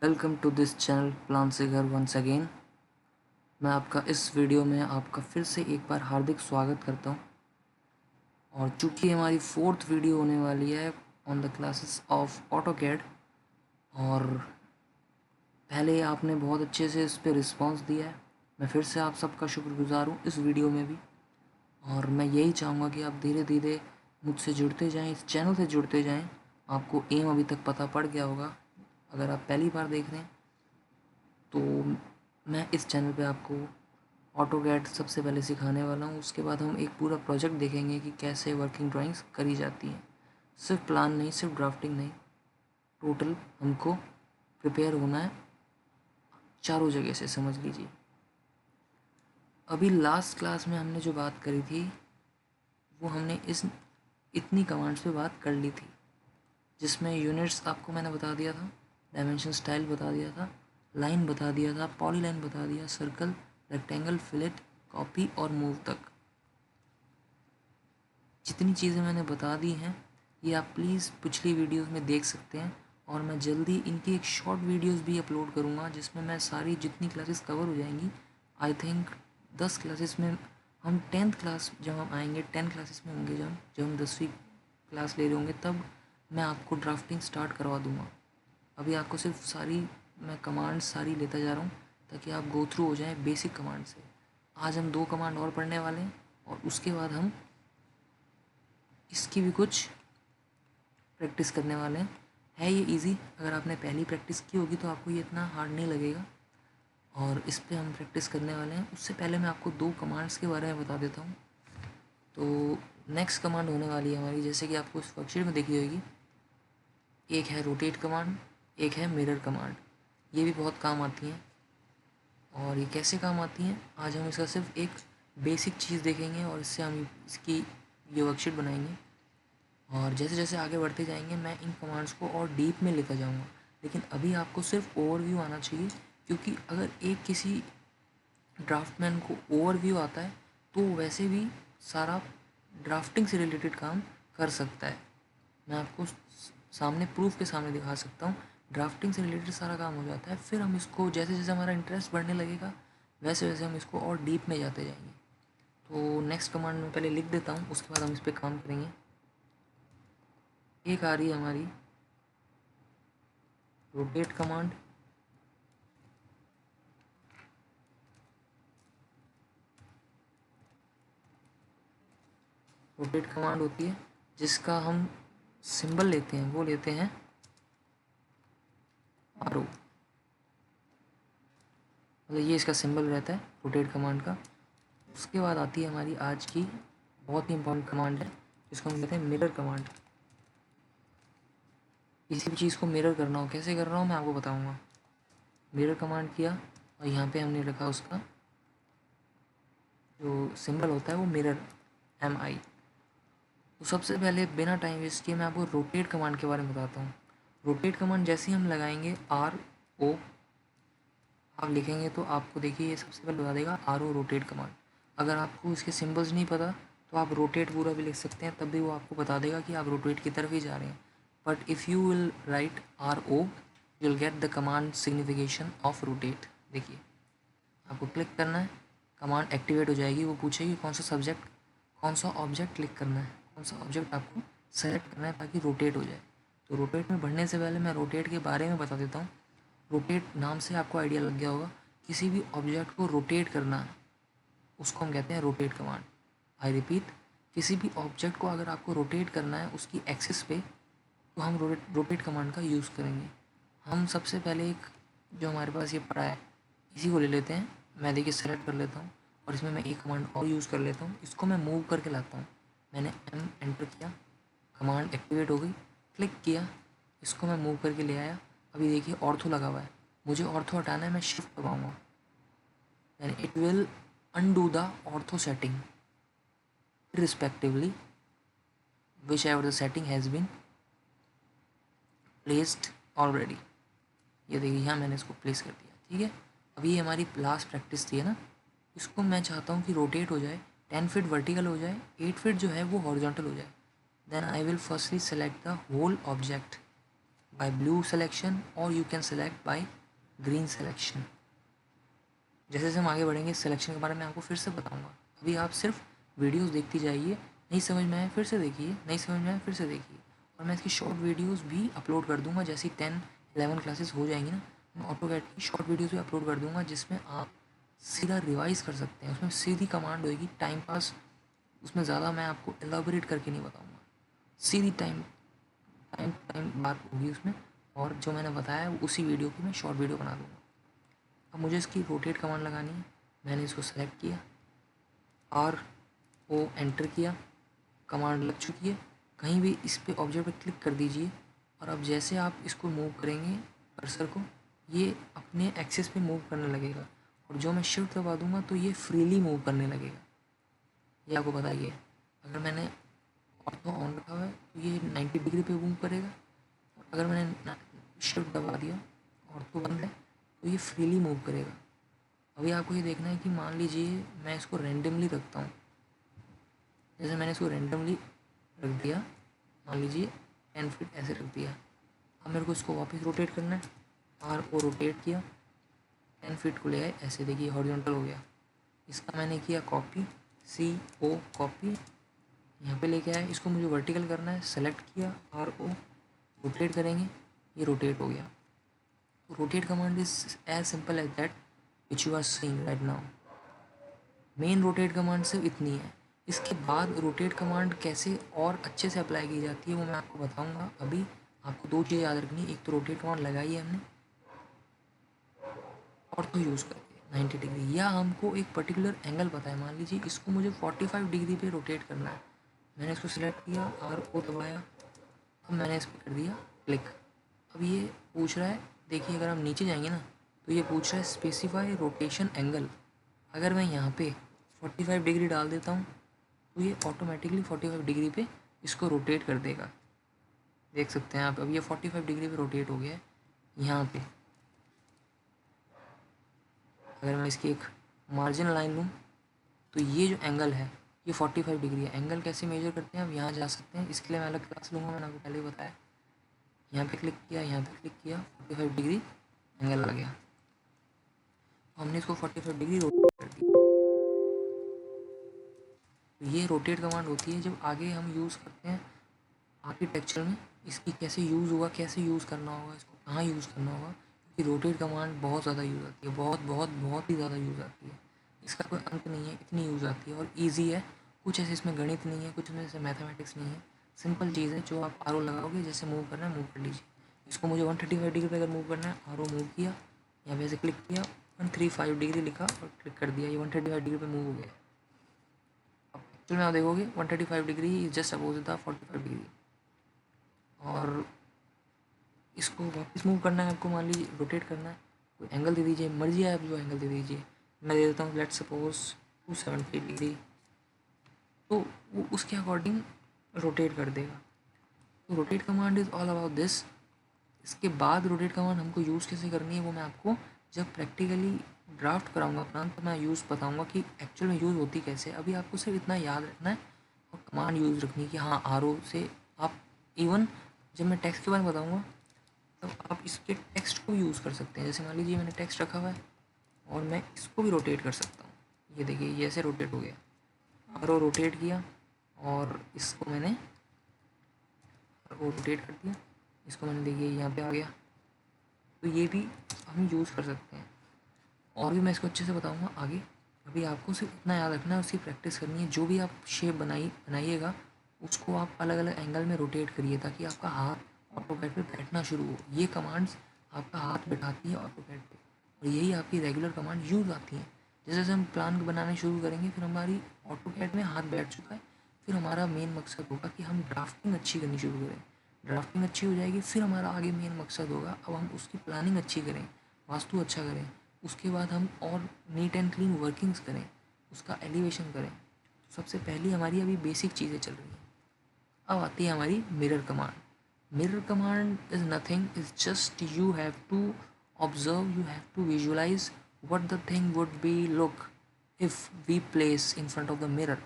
Welcome to this channel plan से घर once again. मैं आपका इस वीडियो में आपका फिर से एक बार हार्दिक स्वागत करता हूं। और चूँकि हमारी 4th वीडियो होने वाली है on the classes of AutoCAD, और पहले आपने बहुत अच्छे से इस पर रिस्पांस दिया है। मैं फिर से आप सबका शुक्रगुजार हूँ इस वीडियो में भी। और मैं यही चाहूँगा कि आप धीरे धीरे मुझसे जुड़ते जाएँ, इस चैनल से जुड़ते जाएँ। आपको एम अभी तक पता पड़ गया होगा। अगर आप पहली बार देख रहे हैं तो मैं इस चैनल पे आपको ऑटोकैड सबसे पहले सिखाने वाला हूँ। उसके बाद हम एक पूरा प्रोजेक्ट देखेंगे कि कैसे वर्किंग ड्राइंग्स करी जाती हैं। सिर्फ प्लान नहीं, सिर्फ ड्राफ्टिंग नहीं, टोटल हमको प्रिपेयर होना है चारों जगह से, समझ लीजिए। अभी लास्ट क्लास में हमने जो बात करी थी वो हमने इतनी कमांड्स पे बात कर ली थी, जिसमें यूनिट्स आपको मैंने बता दिया था, डायमेंशन स्टाइल बता दिया था, लाइन बता दिया था, पॉलीलाइन बता दिया, सर्कल, रेक्टेंगल, फिलेट, कॉपी और मूव तक। जितनी चीज़ें मैंने बता दी हैं ये आप प्लीज़ पिछली वीडियोस में देख सकते हैं। और मैं जल्दी इनकी एक शॉर्ट वीडियोस भी अपलोड करूँगा जिसमें मैं सारी जितनी क्लासेस कवर हो जाएंगी। आई थिंक 10 क्लासेस में हम 10th क्लास जब हम आएंगे, 10 क्लासेस में होंगे, जब हम 10वीं क्लास ले रहे होंगे, तब मैं आपको ड्राफ्टिंग स्टार्ट करवा दूँगा। अभी आपको सिर्फ सारी मैं कमांड सारी लेता जा रहा हूँ ताकि आप गो थ्रू हो जाएं बेसिक कमांड से। आज हम 2 कमांड और पढ़ने वाले हैं और उसके बाद हम इसकी भी कुछ प्रैक्टिस करने वाले हैं। है ये इजी, अगर आपने पहली प्रैक्टिस की होगी तो आपको ये इतना हार्ड नहीं लगेगा। और इस पे हम प्रैक्टिस करने वाले हैं। उससे पहले मैं आपको 2 कमांड्स के बारे में बता देता हूँ। तो नेक्स्ट कमांड होने वाली है हमारी, जैसे कि आपको इस वर्कशीट में देखी होगी, एक है रोटेट कमांड, एक है मिरर कमांड। ये भी बहुत काम आती हैं। और ये कैसे काम आती हैं आज हम इसका सिर्फ एक बेसिक चीज़ देखेंगे और इससे हम इसकी ये वर्कशीट बनाएंगे। और जैसे जैसे आगे बढ़ते जाएंगे मैं इन कमांड्स को और डीप में लेकर जाऊंगा। लेकिन अभी आपको सिर्फ ओवरव्यू आना चाहिए, क्योंकि अगर एक किसी ड्राफ्टमैन को ओवरव्यू आता है तो वैसे भी सारा ड्राफ्टिंग से रिलेटेड काम कर सकता है। मैं आपको सामने प्रूफ के सामने दिखा सकता हूँ, ड्राफ्टिंग से रिलेटेड सारा काम हो जाता है। फिर हम इसको जैसे जैसे हमारा इंटरेस्ट बढ़ने लगेगा वैसे वैसे हम इसको और डीप में जाते जाएंगे। तो नेक्स्ट कमांड में पहले लिख देता हूँ, उसके बाद हम इस पर काम करेंगे। एक आ रही है हमारी रोटेट कमांड। रोटेट कमांड होती है जिसका हम सिंबल लेते हैं, वो लेते हैं आरो। मतलब ये इसका सिंबल रहता है रोटेट कमांड का। उसके बाद आती है हमारी आज की बहुत ही इंपॉर्टेंट कमांड है जिसको हम कहते हैं मिरर कमांड। किसी भी चीज़ को मिरर करना हो, कैसे कर रहा हूँ मैं आपको बताऊँगा। मिरर कमांड किया और यहाँ पे हमने रखा उसका जो सिंबल होता है वो मिरर, MI। तो सबसे पहले बिना टाइम वेस्ट किए मैं आपको रोटेट कमांड के बारे में बताता हूँ। रोटेट कमांड जैसे ही हम लगाएंगे RO आप लिखेंगे तो आपको देखिए ये सबसे पहले बता देगा RO रोटेट कमांड। अगर आपको इसके सिंबल्स नहीं पता तो आप रोटेट पूरा भी लिख सकते हैं, तब भी वो आपको बता देगा कि आप रोटेट की तरफ ही जा रहे हैं। But if you will write RO you will get the command signification of rotate. देखिए आपको क्लिक करना है, कमांड एक्टिवेट हो जाएगी। वो पूछेगी कौन सा ऑब्जेक्ट क्लिक करना है, कौन सा ऑब्जेक्ट आपको सेलेक्ट करना है ताकि रोटेट हो जाए। तो रोटेट में बढ़ने से पहले मैं रोटेट के बारे में बता देता हूँ। रोटेट नाम से आपको आइडिया लग गया होगा, किसी भी ऑब्जेक्ट को रोटेट करना उसको हम कहते हैं रोटेट कमांड। आई रिपीट, किसी भी ऑब्जेक्ट को अगर आपको रोटेट करना है उसकी एक्सिस पे तो हम रोटेट कमांड का यूज़ करेंगे। हम सबसे पहले एक जो हमारे पास ये पड़ा है इसी को ले लेते हैं। मैं देखिए सेलेक्ट कर लेता हूँ और इसमें मैं एक कमांड और यूज़ कर लेता हूँ। इसको मैं मूव करके लाता हूँ। मैंने M एंटर किया, कमांड एक्टिवेट हो गई, क्लिक किया, इसको मैं मूव करके ले आया। अभी देखिए ऑर्थो लगा हुआ है, मुझे ऑर्थो हटाना है, मैं shift दबाऊँगा, then it will undo the ortho setting irrespectively whichever the setting has been placed already। ये देखिए यहाँ मैंने इसको प्लेस कर दिया, ठीक है। अभी ये हमारी लास्ट प्रैक्टिस थी है ना, इसको मैं चाहता हूँ कि रोटेट हो जाए, 10 फीट वर्टिकल हो जाए, 8 फीट जो है वो हॉरिजॉन्टल हो जाए। Then I will firstly select the whole object. by blue selection or you can select by green selection। जैसे जैसे हम आगे बढ़ेंगे सिलेक्शन के बारे में आपको फिर से बताऊंगा। अभी आप सिर्फ वीडियोस देखती जाइए, नहीं समझ में आए फिर से देखिए, नहीं समझ में आए फिर से देखिए। और मैं इसकी शॉर्ट वीडियोस भी अपलोड कर दूंगा, जैसी 10-11 क्लासेस हो जाएंगी ना, मैं ऑटोकैड की शॉर्ट वीडियोस भी अपलोड कर दूंगा, जिसमें आप सीधा रिवाइज कर सकते हैं। उसमें सीधी कमांड होगी, टाइम पास, उसमें ज़्यादा मैं आपको एलाबोरेट करके नहीं बताऊँगा, सीधी टाइम टाइम टाइम बात होगी उसमें। और जो मैंने बताया है उसी वीडियो की मैं शॉर्ट वीडियो बना दूँगा। अब मुझे इसकी रोटेट कमांड लगानी है। मैंने इसको सेलेक्ट किया, आर ओ एंटर किया, कमांड लग चुकी है। कहीं भी इस पे ऑब्जेक्ट पे क्लिक कर दीजिए और अब जैसे आप इसको मूव करेंगे कर्सर को, ये अपने एक्सिस पे मूव करने लगेगा। और जो मैं शिफ्ट दबा दूंगा तो ये फ्रीली मूव करने लगेगा। ये आपको बताइए, अगर मैंने ऑर्थो ऑन रखा हुआ है तो ये 90 डिग्री पे मूव करेगा, और अगर मैंने शिफ्ट दबा दिया, ऑर्थो बंद है, तो ये फ्रीली मूव करेगा। अभी आपको ये देखना है कि मान लीजिए मैं इसको रैंडमली रखता हूँ। जैसे मैंने इसको रैंडमली रख दिया, मान लीजिए 10 फीट ऐसे रख दिया। अब मेरे को इसको वापस रोटेट करना है, आर को रोटेट किया, 10 फीट को ले आए, ऐसे देखिए हॉरिजॉन्टल हो गया। इसका मैंने किया कॉपी, सी ओ कॉपी, यहाँ पे लेके आए। इसको मुझे वर्टिकल करना है, सेलेक्ट किया, आर ओ रोटेट करेंगे, ये रोटेट हो गया। Rotate command is as simple as that which you are seeing right now. Main rotate command सिर्फ इतनी है। इसके बाद रोटेट कमांड कैसे और अच्छे से अप्लाई की जाती है वो मैं आपको बताऊंगा। अभी आपको दो चीज़ें याद रखनी है, एक तो रोटेट कमांड लगाई है हमने, और तो यूज़ करके 90 डिग्री, या हमको एक पर्टिकुलर एंगल पता है, मान लीजिए इसको मुझे 45 डिग्री पे रोटेट करना है। मैंने इसको सिलेक्ट किया, आर ओ दबाया, अब मैंने इस पर कर दिया क्लिक। अब ये पूछ रहा है, देखिए अगर हम नीचे जाएंगे ना तो ये पूछ रहा है स्पेसिफाई रोटेशन एंगल। अगर मैं यहाँ पे 45 डिग्री डाल देता हूँ तो ये ऑटोमेटिकली 45 डिग्री पे इसको रोटेट कर देगा। देख सकते हैं आप, अब ये 45 डिग्री पे रोटेट हो गया है। यहाँ पे अगर मैं इसकी एक मार्जिन लाइन लूँ तो ये जो एंगल है ये 45 डिग्री है। एंगल कैसे मेजर करते हैं आप यहाँ जा सकते हैं, इसके लिए मैं अलग क्लास लूँगा, मैंने आपको पहले ही बताया। यहाँ पे क्लिक किया, यहाँ पे क्लिक किया, 45 डिग्री एंगल आ गया। हमने इसको 45 डिग्री रोटेट कर दिया। तो ये रोटेट कमांड होती है जब आगे हम यूज़ करते हैं आर्किटेक्चर में, इसकी कैसे यूज़ होगा, कैसे यूज़ करना होगा, इसको कहाँ यूज़ करना होगा। क्योंकि रोटेट कमांड बहुत ज़्यादा यूज़ आती है, बहुत बहुत बहुत ही ज़्यादा यूज़ आती है। इसका कोई अंत नहीं है, इतनी यूज़ आती है और ईजी है। कुछ ऐसे इसमें गणित नहीं है, कुछ में ऐसे मैथमेटिक्स नहीं है, सिंपल चीज़ है। जो आप आरो लगाओगे, जैसे मूव करना है मूव कर लीजिए। इसको मुझे 135 डिग्री पे अगर मूव करना है, आरो मूव किया, यहाँ पे ऐसे क्लिक किया, 135 डिग्री लिखा और क्लिक कर दिया, ये 135 डिग्री पे मूव हो गया। अब एक्चुअल में आप देखोगे 135 डिग्री इज जस्ट अपोजिट था 45 डिग्री। और इसको वापस मूव करना है आपको, मान लीजिए रोटेट करना है, कोई एंगल दे दीजिए, मर्जी है आप जो एंगल दे दीजिए। मैं दे देता हूँ लेट्स सपोज 270 डिग्री, तो वो उसके अकॉर्डिंग रोटेट कर देगा। तो rotate command is all about this. इसके बाद रोटेट कमांड हमको यूज़ कैसे करनी है वो मैं आपको जब प्रैक्टिकली ड्राफ्ट कराऊंगा अपना, तो मैं यूज़ बताऊंगा कि एक्चुअल में यूज़ होती कैसे। अभी आपको सिर्फ इतना याद रखना है और कमांड यूज़ रखनी है कि हाँ आर ओ से आप इवन जब मैं टेक्स्ट के बारे में बताऊँगा तब आप इसके टेक्स्ट को यूज़ कर सकते हैं। जैसे मान लीजिए मैंने टेक्स्ट रखा हुआ है और मैं इसको भी रोटेट कर सकता हूँ। ये देखिए ये ऐसे रोटेट हो गया, आर ओ रोटेट किया और इसको मैंने रोटेट कर दिया, इसको मैंने देखिए यहाँ पे आ गया। तो ये भी हम यूज़ कर सकते हैं और भी मैं इसको अच्छे से बताऊँगा आगे। अभी आपको सिर्फ इतना याद रखना है, उसकी प्रैक्टिस करनी है। जो भी आप शेप बनाइएगा उसको आप अलग अलग एंगल में रोटेट करिए ताकि आपका हाथ ऑटोकैड पे बैठना शुरू हो। ये कमांड्स आपका हाथ बैठाती है ऑटोकैड पे और यही आपकी रेगुलर कमांड यूज़ आती हैं। जैसे जैसे हम प्लान बनाने शुरू करेंगे फिर हमारी ऑटोकैड में हाथ बैठ चुका है, फिर हमारा मेन मकसद होगा कि हम ड्राफ्टिंग अच्छी करनी शुरू करें। ड्राफ्टिंग अच्छी हो जाएगी, फिर हमारा आगे मेन मकसद होगा अब हम उसकी प्लानिंग अच्छी करें, वास्तु अच्छा करें, उसके बाद हम और नीट एंड क्लीन वर्किंग्स करें, उसका एलिवेशन करें। सबसे पहली हमारी अभी बेसिक चीज़ें चल रही हैं। अब आती है हमारी mirror command. Mirror command is nothing, is just you have to observe, you have to visualize what the thing would be look if we place in front of the mirror.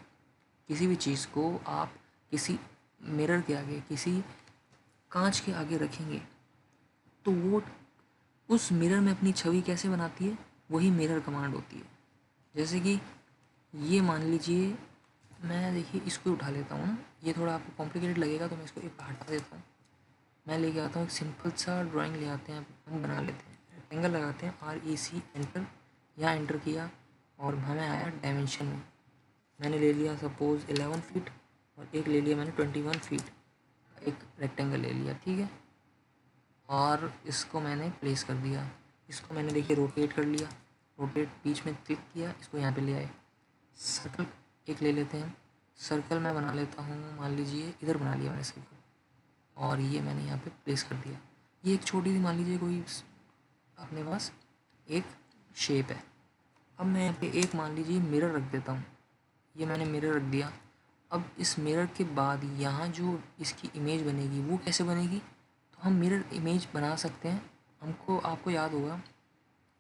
किसी भी चीज़ को आप किसी मिरर के आगे, किसी कांच के आगे रखेंगे तो वो उस मिरर में अपनी छवि कैसे बनाती है, वही मिरर कमांड होती है। जैसे कि ये मान लीजिए, मैं देखिए इसको उठा लेता हूँ ना, ये थोड़ा आपको कॉम्प्लिकेटेड लगेगा तो मैं इसको एक हटा देता हूँ। मैं लेके आता हूँ एक सिंपल सा ड्राइंग ले आते हैं, हम बना लेते हैं, रेक्टेंगल लगाते हैं, REC एंटर, यहाँ एंटर किया और हमें आया डायमेंशन में, मैंने ले लिया सपोज़ 11 फीट और एक ले लिया मैंने 21 फीट, एक रेक्टेंगल ले लिया, ठीक है। और इसको मैंने प्लेस कर दिया, इसको मैंने देखिए रोटेट कर लिया, रोटेट बीच में क्लिक किया, इसको यहाँ पे ले आए। सर्कल एक ले लेते हैं, सर्कल मैं बना लेता हूँ, मान लीजिए इधर बना लिया मैंने सर्कल, और ये मैंने यहाँ पे प्लेस कर दिया। ये एक छोटी सी मान लीजिए कोई अपने पास एक शेप है। अब मैं यहाँ पे एक मान लीजिए मिरर रख देता हूँ, ये मैंने मिरर रख दिया। अब इस मिरर के बाद यहाँ जो इसकी इमेज बनेगी वो कैसे बनेगी, तो हम मिरर इमेज बना सकते हैं। हमको आपको याद होगा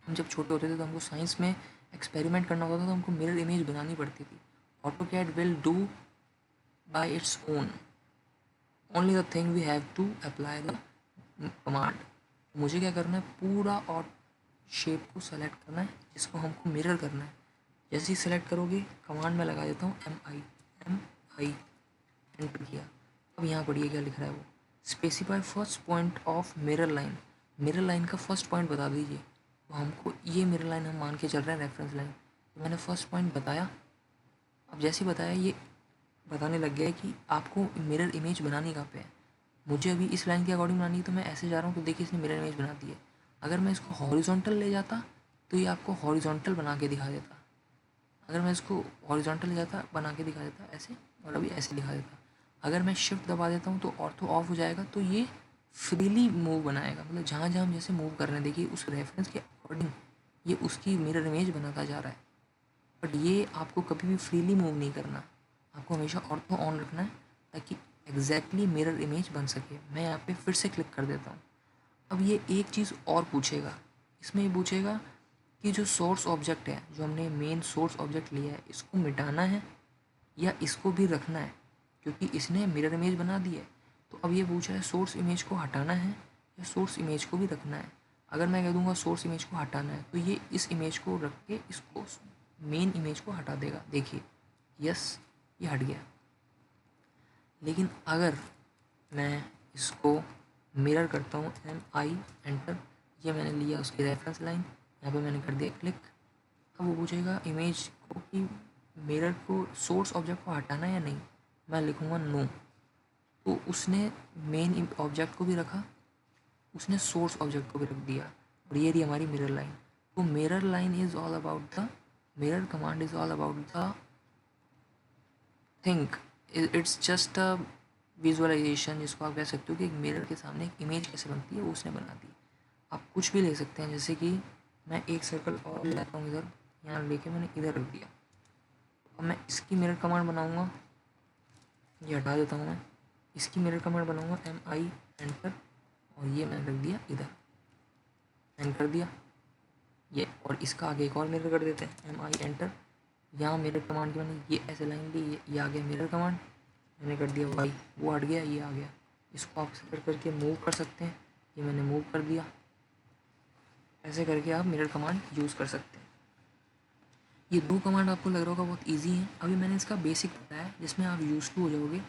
हम जब छोटे होते थे तो हमको साइंस में एक्सपेरिमेंट करना होता था तो हमको मिरर इमेज बनानी पड़ती थी। AutoCAD will do by its own, only the thing we have to apply the command. मुझे क्या करना है, पूरा और शेप को सेलेक्ट करना है जिसको हमको मिरर करना है। जैसे ही सेलेक्ट करोगे कमांड में लगा देता हूँ MI एंटर किया। अब यहाँ पढ़िए क्या लिख रहा है वो, specify first point of mirror line, mirror line का फर्स्ट पॉइंट बता दीजिए। तो हमको ये मिरर लाइन हम मान के चल रहे हैं रेफरेंस लाइन, तो मैंने फर्स्ट पॉइंट बताया। अब जैसे ही बताया ये बताने लग गया है कि आपको मिरर इमेज बनानी कहाँ पे है। मुझे अभी इस लाइन के अकॉर्डिंग बनानी है तो मैं ऐसे जा रहा हूँ, तो देखिए इसने मिरर इमेज बना दी है। अगर मैं इसको हॉरिजॉन्टल ले जाता तो ये आपको हॉरिजॉन्टल बना के दिखा देता, अगर मैं इसको हॉरिजॉन्टल ले जाता बना के दिखा देता ऐसे, और अभी ऐसे दिखा देता। अगर मैं शिफ्ट दबा देता हूँ तो ऑर्थो ऑफ हो जाएगा, तो ये फ्रीली मूव बनाएगा, मतलब जहाँ जहाँ हम जैसे मूव कर रहे हैं देखिए उस रेफरेंस के अकॉर्डिंग ये उसकी मिरर इमेज बनाता जा रहा है। बट ये आपको कभी भी फ्रीली मूव नहीं करना, आपको हमेशा ऑर्थो ऑन रखना है ताकि एग्जैक्टली मिरर इमेज बन सके। मैं यहाँ पे फिर से क्लिक कर देता हूँ। अब ये एक चीज़ और पूछेगा, इसमें ये पूछेगा कि जो सोर्स ऑब्जेक्ट है, जो हमने मेन सोर्स ऑब्जेक्ट लिया है, इसको मिटाना है या इसको भी रखना है, क्योंकि इसने मिरर इमेज बना दी है। तो अब ये पूछ रहा है सोर्स इमेज को हटाना है या सोर्स इमेज को भी रखना है। अगर मैं कह दूंगा सोर्स इमेज को हटाना है तो ये इस इमेज को रख के इसको मेन इमेज को हटा देगा, देखिए यस ये हट गया। लेकिन अगर मैं इसको मिरर करता हूँ MI एंटर, ये मैंने लिया उसकी रेफरेंस लाइन, यहाँ पे मैंने कर दिया क्लिक। अब वो पूछेगा इमेज को कि मिरर को सोर्स ऑब्जेक्ट को हटाना है या नहीं, मैं लिखूँगा नो। तो उसने मेन ऑब्जेक्ट को भी रखा, उसने सोर्स ऑब्जेक्ट को भी रख दिया, और ये रही हमारी मिरर लाइन। तो mirror line is all about the mirror command is all about the think, it's just a visualization, जिसको आप कह सकते हो कि एक मिरर के सामने एक इमेज कैसे बनती है वो उसने बना दी। आप कुछ भी ले सकते हैं, जैसे कि मैं एक सर्कल और ले लेता हूँ इधर, यहाँ लेके मैंने इधर रख दिया। अब मैं इसकी मिरर कमांड बनाऊँगा, ये हटा देता हूँ मैं, इसकी मिरर कमांड बनाऊँगा MI एंटर, और ये मैंने रख दिया इधर, एंटर कर दिया ये, और इसका आगे एक और मिरर कर देते हैं MI एंटर। यहाँ मिरर कमांड की मैंने ये ऐसे लाइन ली, ये आ गया मिरर कमांड, मैंने कर दिया वाई, वो हट गया, ये आ गया। इसको आप सेलेक्ट करके मूव कर सकते हैं, ये मैंने मूव कर दिया। ऐसे करके आप मिरर कमांड यूज़ कर सकते हैं। ये दो कमांड आपको लग रहा होगा बहुत इजी है, अभी मैंने इसका बेसिक बताया जिसमें आप यूज़ टू हो जाओगे।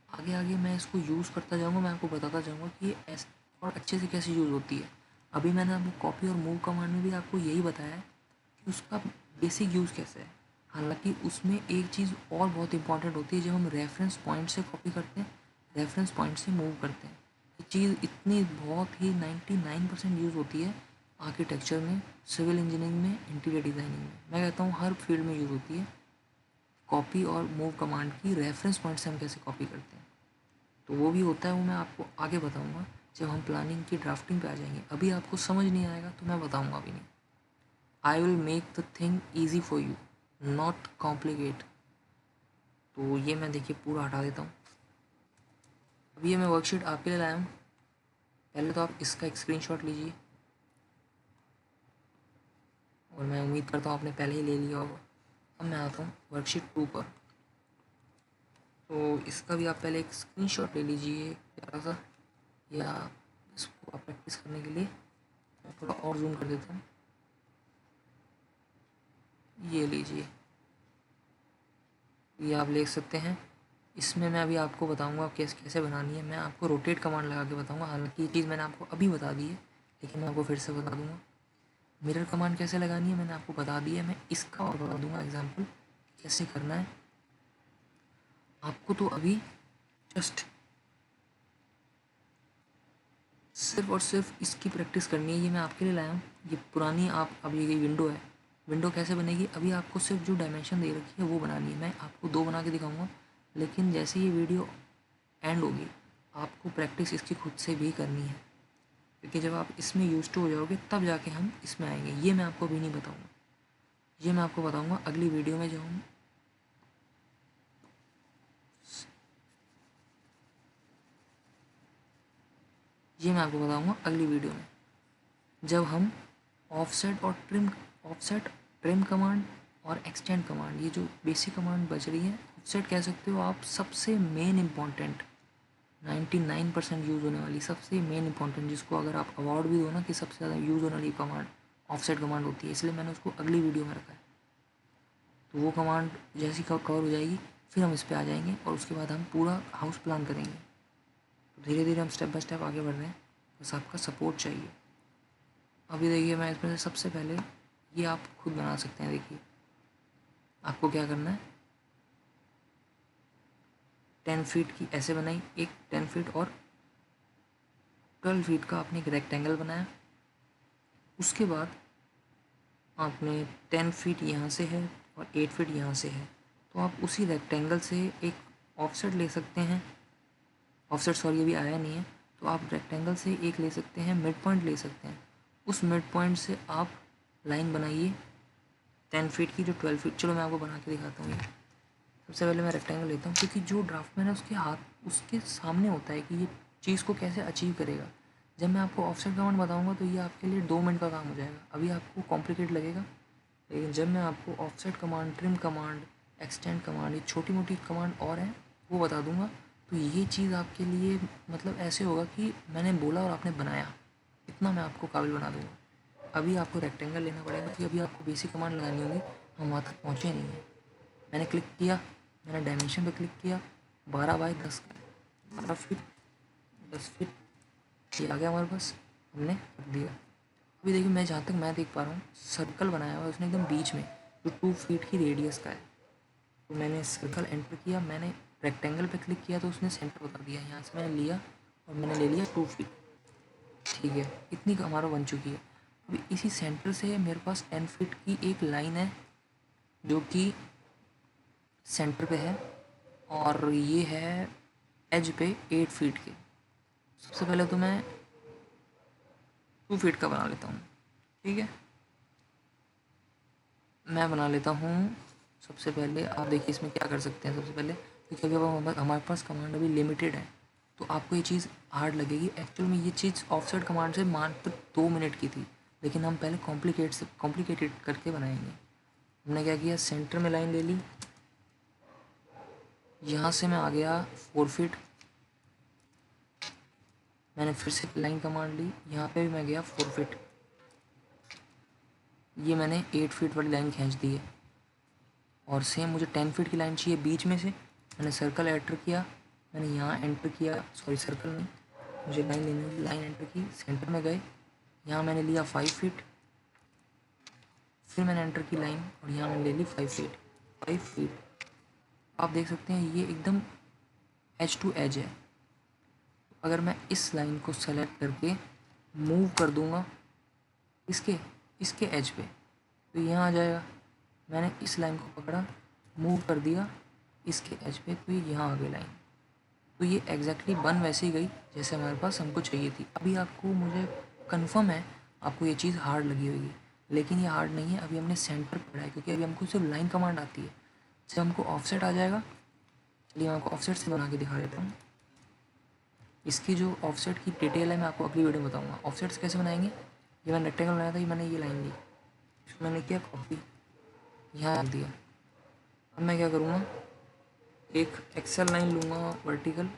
आगे आगे मैं इसको यूज़ करता जाऊँगा, मैं आपको बताता जाऊँगा कि ये ऐसे और अच्छे से कैसे यूज़ होती है। अभी मैंने आपको कॉपी और मूव कमांड में भी आपको यही बताया है कि उसका बेसिक यूज़ कैसे है। हालांकि उसमें एक चीज़ और बहुत इंपॉर्टेंट होती है, जब हम रेफरेंस पॉइंट से कॉपी करते हैं, रेफरेंस पॉइंट से मूव करते हैं, ये चीज़ इतनी बहुत ही 99% यूज़ होती है आर्किटेक्चर में, सिविल इंजीनियरिंग में, इंटीरियर डिज़ाइनिंग में। मैं कहता हूँ हर फील्ड में यूज़ होती है कॉपी और मूव कमांड की, रेफरेंस पॉइंट से हम कैसे कॉपी करते हैं। तो वो भी होता है, वो मैं आपको आगे बताऊँगा जब हम प्लानिंग की ड्राफ्टिंग पे आ जाएंगे। अभी आपको समझ नहीं आएगा तो मैं बताऊँगा अभी नहीं। I will make the thing easy for you, not complicate. तो ये मैं देखिए पूरा हटा देता हूँ। अब ये मैं वर्कशीट आपके लिए लाया हूँ, पहले तो आप इसका एक स्क्रीनशॉट लीजिए, और मैं उम्मीद करता हूँ आपने पहले ही ले लिया होगा। अब मैं आता हूँ वर्कशीट 2 पर, तो इसका भी आप पहले एक स्क्रीनशॉट ले लीजिए प्यारा सा, या इसको आप प्रैक्टिस करने के लिए मैं थोड़ा और जूम कर देता हूँ। ये लीजिए, ये आप देख सकते हैं। इसमें मैं अभी आपको बताऊंगा कैसे कैसे बनानी है। मैं आपको रोटेट कमांड लगा के बताऊंगा। हालांकि ये चीज़ मैंने आपको अभी बता दी है, लेकिन मैं आपको फिर से बता दूंगा। मिरर कमांड कैसे लगानी है मैंने आपको बता दी है। मैं इसका और बता दूंगा एग्जांपल कैसे करना है आपको। तो अभी जस्ट सिर्फ और सिर्फ इसकी प्रैक्टिस करनी है। ये मैं आपके लिए लाया हूँ। ये पुरानी आप अभी ये विंडो है। विंडो कैसे बनेगी, अभी आपको सिर्फ जो डायमेंशन दे रखी है वो बनानी है। मैं आपको 2 बना के दिखाऊंगा, लेकिन जैसे ये वीडियो एंड होगी आपको प्रैक्टिस इसकी खुद से भी करनी है, क्योंकि जब आप इसमें यूज टू हो जाओगे तब जाके हम इसमें आएंगे। ये मैं आपको अभी नहीं बताऊँगा, ये मैं आपको बताऊँगा अगली वीडियो में। जो हम ये मैं आपको बताऊँगा अगली वीडियो में, जब हम ऑफसेट ट्रिम कमांड और एक्सटेंड कमांड, ये जो बेसिक कमांड बच रही है। ऑफसेट कह सकते हो आप सबसे मेन इंपॉर्टेंट 99% यूज़ होने वाली, सबसे मेन इंपॉर्टेंट, जिसको अगर आप अवार्ड भी दो ना कि सबसे ज़्यादा यूज़ होने वाली कमांड ऑफसेट कमांड होती है, इसलिए मैंने उसको अगली वीडियो में रखा है। तो वो कमांड जैसी कवर हो जाएगी फिर हम इस पर आ जाएंगे और उसके बाद हम पूरा हाउस प्लान करेंगे। तो धीरे धीरे हम स्टेप बाय स्टेप आगे बढ़ रहे हैं, बस आपका सपोर्ट चाहिए। अभी देखिए मैं इसमें से सबसे पहले, ये आप खुद बना सकते हैं। देखिए आपको क्या करना है, 10 फीट की ऐसे बनाई, एक 10 फीट और 12 फीट का आपने एक रेक्टेंगल बनाया। उसके बाद आपने 10 फीट यहाँ से है और 8 फीट यहाँ से है, तो आप उसी रेक्टेंगल से एक ऑफसेट ले सकते हैं। ऑफसेट सॉरी अभी आया नहीं है, तो आप रेक्टेंगल से एक ले सकते हैं, मिड पॉइंट ले सकते हैं। उस मिड पॉइंट से आप लाइन बनाइए 10 फीट की, जो 12 फीट। चलो मैं आपको बना के दिखाता हूँ। ये सबसे पहले मैं रेक्टेंगल लेता हूँ, क्योंकि जो ड्राफ्टमैन है उसके हाथ उसके सामने होता है कि ये चीज़ को कैसे अचीव करेगा। जब मैं आपको ऑफसेट कमांड बताऊँगा तो ये आपके लिए 2 मिनट का काम हो जाएगा। अभी आपको कॉम्प्लिकेट लगेगा, लेकिन जब मैं आपको offset command, trim command, extend command, ये छोटी मोटी कमांड और हैं वो बता दूंगा, तो ये चीज़ आपके लिए मतलब ऐसे होगा कि मैंने बोला और आपने बनाया, इतना मैं आपको काबिल बना दूंगा। अभी आपको रेक्टेंगल लेना पड़ेगा, क्योंकि अभी आपको बेसिक कमांड लगानी होगी, हम वहाँ तक पहुँचे नहीं हैं। मैंने क्लिक किया, मैंने डायमेंशन पे क्लिक किया, 12 बाई 10 12 फीट 10 फीट, ये आ गया हमारे पास, हमने रख दिया। अभी देखिए मैं जहाँ तक मैं देख पा रहा हूँ सर्कल बनाया हुआ है उसने एकदम बीच में, जो 2 फीट की रेडियस का है। तो मैंने सर्कल एंटर किया, मैंने रेक्टेंगल पे क्लिक किया, तो उसने सेंटर बता दिया। यहाँ से मैंने लिया और मैंने ले लिया 2 फीट। ठीक है, इतनी हमारा बन चुकी है। अभी इसी सेंटर से मेरे पास 10 फीट की एक लाइन है जो कि सेंटर पे है, और ये है एज पे 8 फीट के। सबसे पहले तो मैं 2 फीट का बना लेता हूँ। ठीक है, मैं बना लेता हूँ। सबसे पहले आप देखिए इसमें क्या कर सकते हैं। सबसे पहले, क्योंकि अभी हमारे पास कमांड अभी लिमिटेड है, तो आपको ये चीज़ हार्ड लगेगी। एक्चुअल में ये चीज़ ऑफसेट कमांड से मात्र 2 मिनट की थी, लेकिन हम पहले कॉम्प्लिकेटेड करके बनाएंगे। हमने क्या किया, सेंटर में लाइन ले ली, यहाँ से मैं आ गया 4 फीट, मैंने फिर से लाइन कमांड ली, यहाँ पे भी मैं गया 4 फीट, ये मैंने 8 फीट वाली लाइन खींच दी है। और सेम मुझे 10 फीट की लाइन चाहिए बीच में से। मैंने सर्कल एंटर किया, मैंने यहाँ एंटर किया, सॉरी सर्कल नहीं, मुझे लाइन लेनी, लाइन एंटर की, सेंटर में गए, यहाँ मैंने लिया 5 फीट, फिर मैंने एंटर की लाइन और यहाँ मैंने ले ली 5 फीट। 5 फीट आप देख सकते हैं ये एकदम एज टू एज है। अगर मैं इस लाइन को सेलेक्ट करके मूव कर दूंगा इसके इसके एज पे, तो यहाँ आ जाएगा। मैंने इस लाइन को पकड़ा, मूव कर दिया इसके एज पे, तो ये यहाँ आ गई लाइन। तो ये एग्जैक्टली बन वैसे ही गई जैसे हमारे पास हमको चाहिए थी। अभी आपको, मुझे कंफर्म है आपको ये चीज़ हार्ड लगी होगी, लेकिन ये हार्ड नहीं है। अभी हमने सेंटर पढ़ा है, क्योंकि अभी हमको सिर्फ लाइन कमांड आती है। जब हमको ऑफसेट आ जाएगा, चलिए मैं आपको ऑफसेट से बना के दिखा देता हूँ। इसकी जो ऑफसेट की डिटेल है मैं आपको अगली वीडियो में बताऊँगा। ऑफसेट्स कैसे बनाएंगे, ये मैंने रेक्टेंगल बनाया था, ये मैंने ये लाइन ली, इसको मैंने किया कॉपी, यहाँ रख दिया। अब मैं क्या करूँगा, एक एक्सेल लाइन लूँगा वर्टिकल,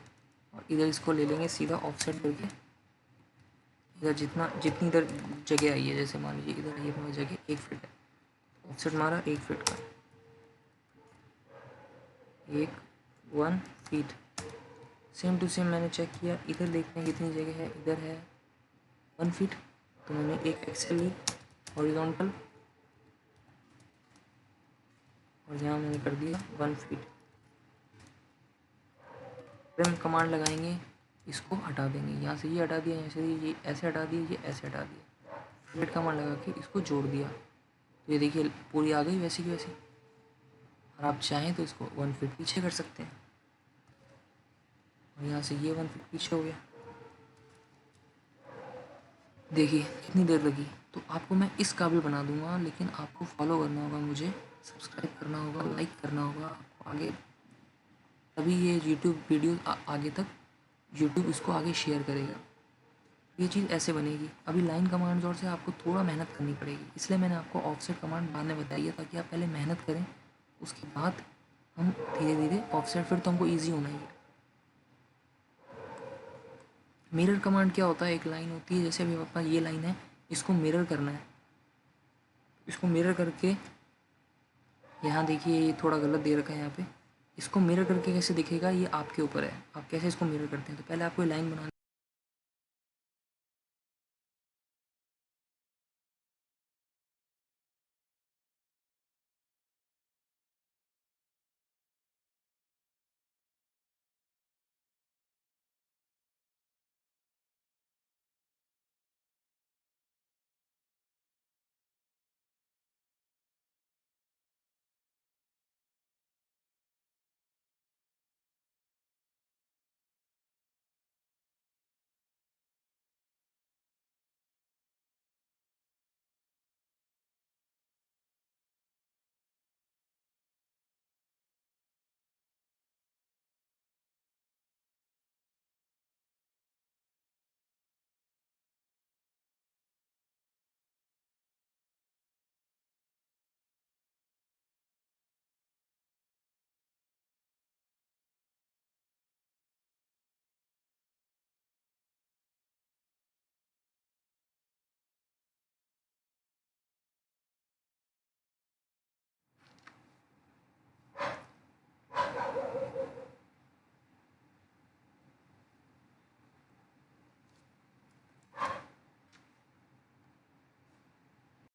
और इधर इसको ले लेंगे सीधा ऑफसेट करके, इधर जितनी इधर जगह आई है, जैसे मान लीजिए इधर आई है अपने जगह 1 फीट है, ऑफसेट मारा 1 फीट का, 1 फीट। सेम टू सेम मैंने चेक किया, इधर देखते हैं कितनी जगह है, इधर है 1 फीट, तो मैंने एक एक्सेल ली हॉरिजॉन्टल और यहाँ मैंने कर दिया 1 फीट। फिर हम कमांड लगाएंगे, इसको हटा देंगे, यहाँ से ये हटा दिया, यहाँ से ये ऐसे हटा दिया, ये ऐसे हटा दिया, फिर कमांड लगा के इसको जोड़ दिया, तो ये देखिए पूरी आ गई वैसी की वैसी। और आप चाहें तो इसको 1 फीट पीछे कर सकते हैं, और यहाँ से ये 1 फीट पीछे हो गया। देखिए कितनी देर लगी। तो आपको मैं इस काबिल बना दूंगा, लेकिन आपको फॉलो करना होगा, मुझे सब्सक्राइब करना होगा, लाइक करना होगा आपको आगे, तभी ये यूट्यूब वीडियो आगे तक यूट्यूब इसको आगे शेयर करेगा। ये चीज़ ऐसे बनेगी। अभी लाइन कमांड्स और से आपको थोड़ा मेहनत करनी पड़ेगी, इसलिए मैंने आपको ऑफसेट कमांड बाद में बताई है, ताकि आप पहले मेहनत करें, उसके बाद हम धीरे धीरे ऑफसेट, फिर तो हमको ईजी होना ही है। मिरर कमांड क्या होता है, एक लाइन होती है, जैसे अभी अपना ये लाइन है, इसको मिरर करना है, इसको मिरर करके यहाँ देखिए ये थोड़ा गलत दे रखा है यहाँ पे, इसको मिरर करके कैसे दिखेगा ये आपके ऊपर है, आप कैसे इसको मिरर करते हैं। तो पहले आपको लाइन बनानी